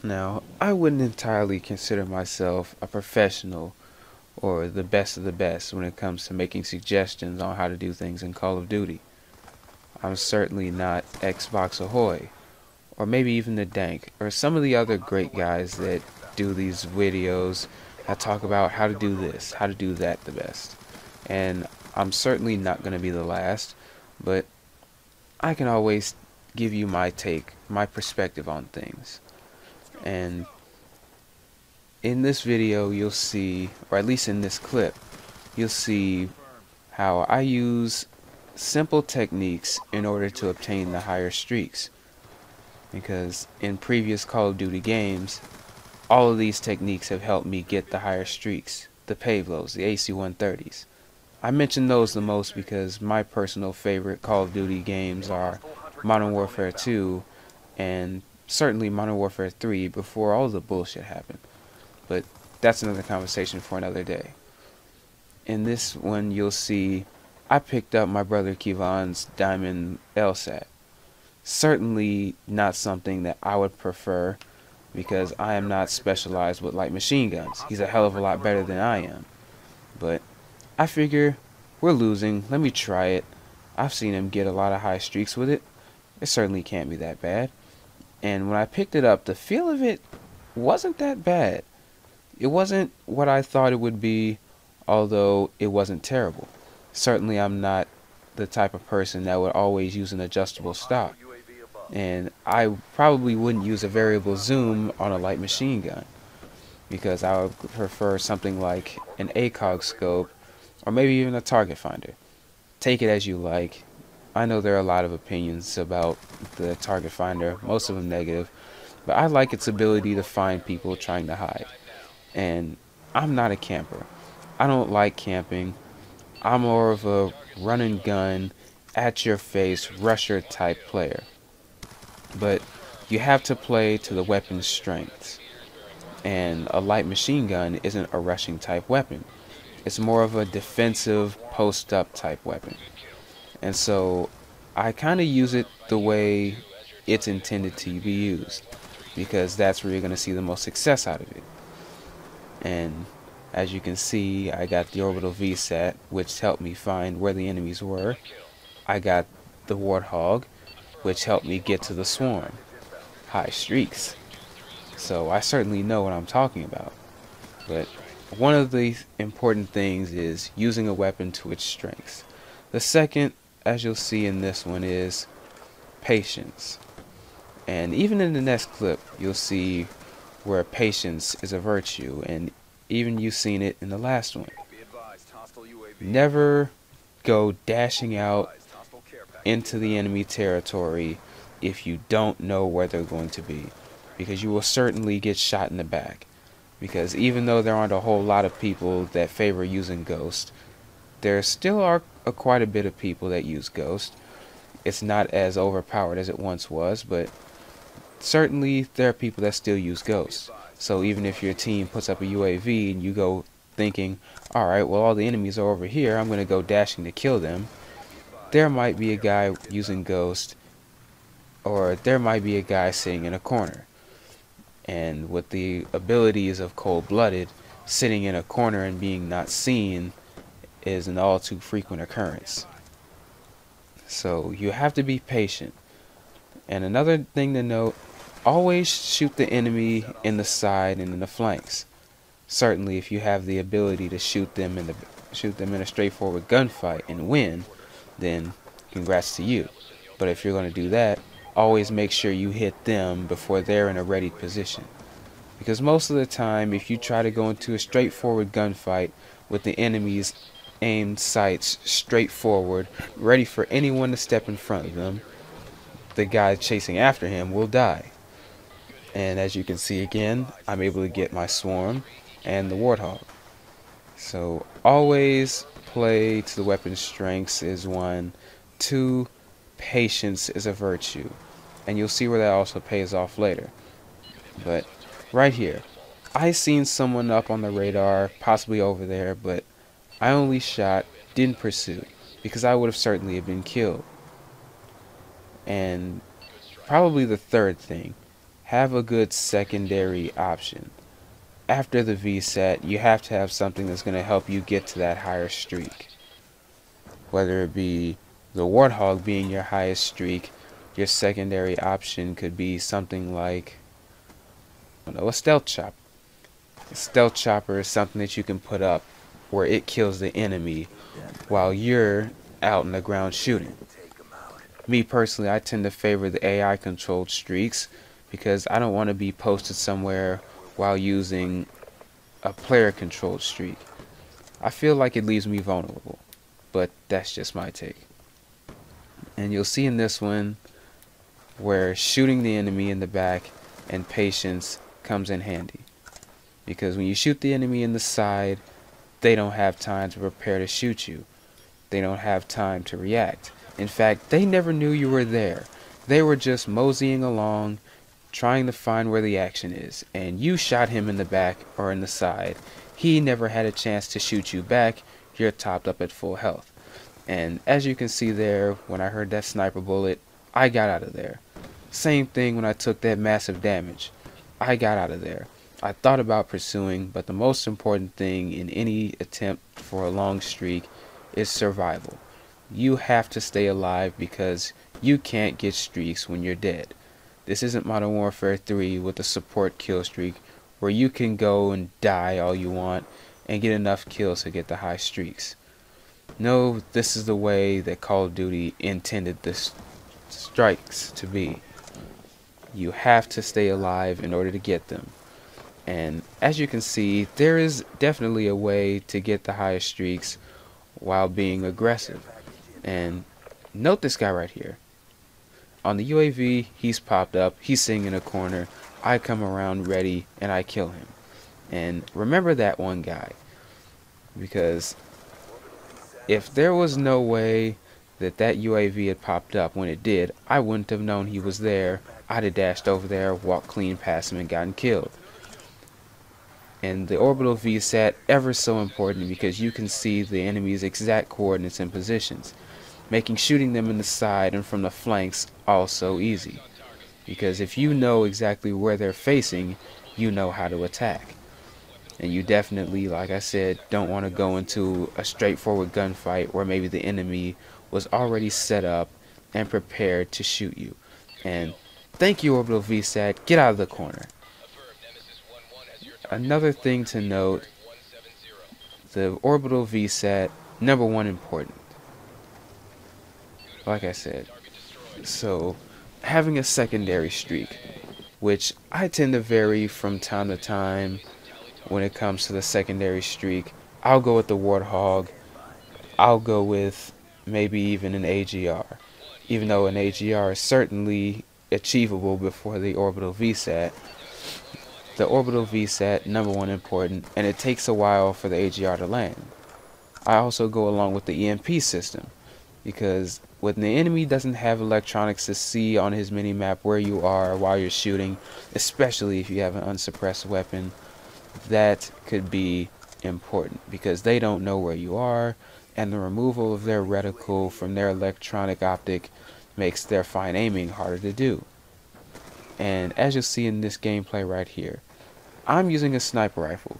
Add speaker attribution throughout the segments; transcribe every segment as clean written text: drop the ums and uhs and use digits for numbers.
Speaker 1: Now, I wouldn't entirely consider myself a professional or the best of the best when it comes to making suggestions on how to do things in Call of Duty. I'm certainly not Xbox Ahoy, or maybe even the Dank, or some of the other great guys that do these videos that talk about how to do this, how to do that the best. And I'm certainly not going to be the last, but I can always give you my take, my perspective on things. And in this video you'll see, or at least in this clip, you'll see how I use simple techniques in order to obtain the higher streaks. Because in previous Call of Duty games, all of these techniques have helped me get the higher streaks, the Pavlos, the AC-130s. I mention those the most because my personal favorite Call of Duty games are Modern Warfare 2 and certainly Modern Warfare 3 before all the bullshit happened. But that's another conversation for another day. In this one you'll see I picked up my brother Kevon's Diamond LSAT. Certainly not something that I would prefer because I am not specialized with light machine guns. He's a hell of a lot better than I am. But I figure we're losing, let me try it. I've seen him get a lot of high streaks with it. It certainly can't be that bad. And when I picked it up, the feel of it wasn't that bad. It wasn't what I thought it would be, although it wasn't terrible. Certainly I'm not the type of person that would always use an adjustable stock. And I probably wouldn't use a variable zoom on a light machine gun because I would prefer something like an ACOG scope or maybe even a target finder. Take it as you like. I know there are a lot of opinions about the target finder, most of them negative, but I like its ability to find people trying to hide. And I'm not a camper. I don't like camping. I'm more of a run and gun, at your face, rusher type player. But you have to play to the weapon's strengths. And a light machine gun isn't a rushing type weapon. It's more of a defensive, post-up type weapon. And so I kind of use it the way it's intended to be used, because that's where you're going to see the most success out of it. And as you can see, I got the orbital VSAT, which helped me find where the enemies were. I got the Warthog, which helped me get to the Swarm. High streaks. So I certainly know what I'm talking about. But one of the important things is using a weapon to its strengths. The second, as you'll see in this one, is patience. And even in the next clip, you'll see where patience is a virtue, and even you've seen it in the last one. Never go dashing out into the enemy territory if you don't know where they're going to be, because you will certainly get shot in the back. Because even though there aren't a whole lot of people that favor using Ghost, there still are quite a bit of people that use Ghost. It's not as overpowered as it once was, but certainly there are people that still use Ghost. So even if your team puts up a UAV and you go thinking, alright, well all the enemies are over here, I'm going to go dashing to kill them, there might be a guy using Ghost, or there might be a guy sitting in a corner. And with the abilities of Cold-Blooded, sitting in a corner and being not seen is an all too frequent occurrence. So you have to be patient. And another thing to note, always shoot the enemy in the side and in the flanks. Certainly if you have the ability to shoot them in a straightforward gunfight and win, then congrats to you. But if you're going to do that, always make sure you hit them before they're in a ready position. Because most of the time, if you try to go into a straightforward gunfight with the enemy's aimed sights straight forward, ready for anyone to step in front of them, the guy chasing after him will die. And as you can see again, I'm able to get my Swarm and the Warthog. So always play to the weapon's strengths is one. Two, patience is a virtue. And you'll see where that also pays off later. But right here, I seen someone up on the radar, possibly over there, but I only shot, didn't pursue, because I would have certainly been killed. And probably the third thing, have a good secondary option. After the VSAT, you have to have something that's going to help you get to that higher streak. Whether it be the Warthog being your highest streak, your secondary option could be something like, I don't know, a stealth chopper. A stealth chopper is something that you can put up where it kills the enemy while you're out in the ground shooting. Me personally, I tend to favor the AI controlled streaks because I don't want to be posted somewhere while using a player controlled streak. I feel like it leaves me vulnerable, but that's just my take. And you'll see in this one where shooting the enemy in the back and patience comes in handy. Because when you shoot the enemy in the side, they don't have time to prepare to shoot you. They don't have time to react. In fact, they never knew you were there. They were just moseying along, trying to find where the action is. And you shot him in the back or in the side. He never had a chance to shoot you back. You're topped up at full health. And as you can see there, when I heard that sniper bullet, I got out of there. Same thing when I took that massive damage. I got out of there. I thought about pursuing, but the most important thing in any attempt for a long streak is survival. You have to stay alive because you can't get streaks when you're dead. This isn't Modern Warfare 3 with a support kill streak where you can go and die all you want and get enough kills to get the high streaks. No, this is the way that Call of Duty intended the strikes to be. You have to stay alive in order to get them. And as you can see, there is definitely a way to get the highest streaks while being aggressive. And note this guy right here. On the UAV, he's popped up, he's sitting in a corner, I come around ready and I kill him. And remember that one guy, because if there was no way that that UAV had popped up when it did, I wouldn't have known he was there. I'd have dashed over there, walked clean past him and gotten killed. And the orbital VSAT ever so important because you can see the enemy's exact coordinates and positions, making shooting them in the side and from the flanks also easy. Because if you know exactly where they're facing, you know how to attack. And you definitely, like I said, don't want to go into a straightforward gunfight where maybe the enemy was already set up and prepared to shoot you. And thank you, orbital VSAT, get out of the corner. Another thing to note, the orbital VSAT, number one important. Like I said, so having a secondary streak, which I tend to vary from time to time when it comes to the secondary streak. I'll go with the Warthog, I'll go with maybe even an AGR, even though an AGR is certainly achievable before the orbital VSAT. The orbital VSAT, number one important, and it takes a while for the AGR to land. I also go along with the EMP system, because when the enemy doesn't have electronics to see on his minimap where you are while you're shooting, especially if you have an unsuppressed weapon, that could be important, because they don't know where you are, and the removal of their reticle from their electronic optic makes their fine aiming harder to do. And as you'll see in this gameplay right here, I'm using a sniper rifle.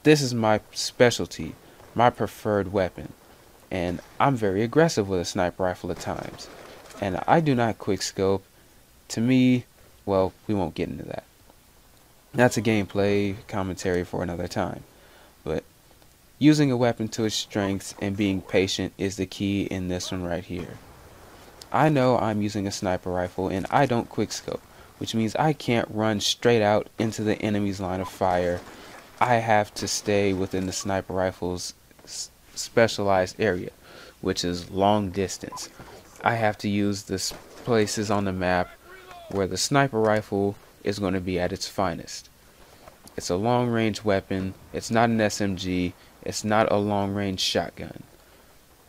Speaker 1: This is my specialty, my preferred weapon, and I'm very aggressive with a sniper rifle at times. And I do not quickscope. To me, well, we won't get into that. That's a gameplay commentary for another time. But using a weapon to its strengths and being patient is the key in this one right here. I know I'm using a sniper rifle and I don't quickscope, which means I can't run straight out into the enemy's line of fire. I have to stay within the sniper rifle's specialized area, which is long distance. I have to use the places on the map where the sniper rifle is going to be at its finest. It's a long range weapon, it's not an SMG, it's not a long range shotgun.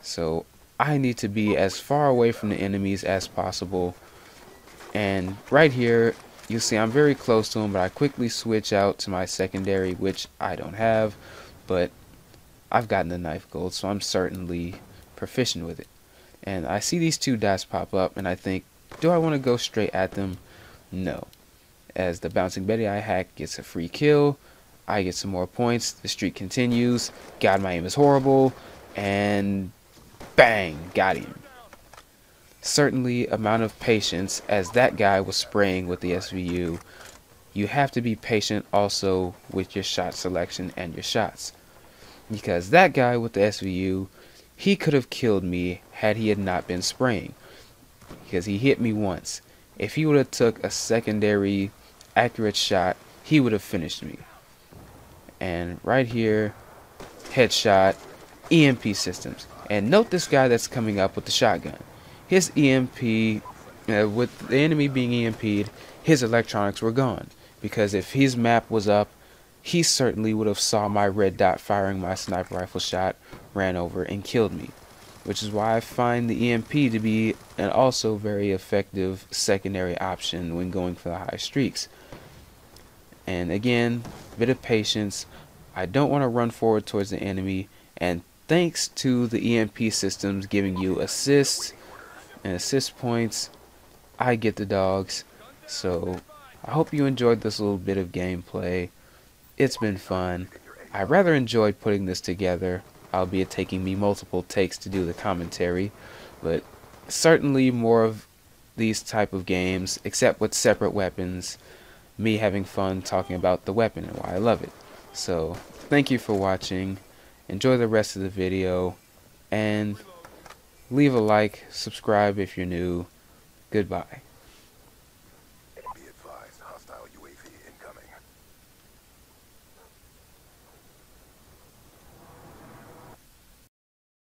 Speaker 1: So I need to be as far away from the enemies as possible. And right here, you see I'm very close to him, but I quickly switch out to my secondary, which I don't have, but I've gotten the knife gold, so I'm certainly proficient with it. And I see these two dots pop up, and I think, Do I want to go straight at them? No. As the bouncing Betty I hack gets a free kill, I get some more points, the streak continues, God, my aim is horrible, and bang, got him. Certainly amount of patience, as that guy was spraying with the SVU. You have to be patient also with your shot selection and your shots. Because that guy with the SVU, he could have killed me had he had not been spraying. Because he hit me once. If he would have took a secondary accurate shot, he would have finished me. And right here, headshot, EMP systems. And note this guy that's coming up with the shotgun. His EMP, with the enemy being EMP'd, his electronics were gone. Because if his map was up, he certainly would have saw my red dot firing my sniper rifle shot, ran over, and killed me. Which is why I find the EMP to be an also very effective secondary option when going for the high streaks. And again, a bit of patience. I don't want to run forward towards the enemy, and thanks to the EMP systems giving you assists and assist points, I get the dogs. So I hope you enjoyed this little bit of gameplay. It's been fun. I rather enjoyed putting this together, albeit taking me multiple takes to do the commentary, but certainly more of these type of games, except with separate weapons, me having fun talking about the weapon and why I love it. So thank you for watching, enjoy the rest of the video, and leave a like, subscribe if you're new. Goodbye.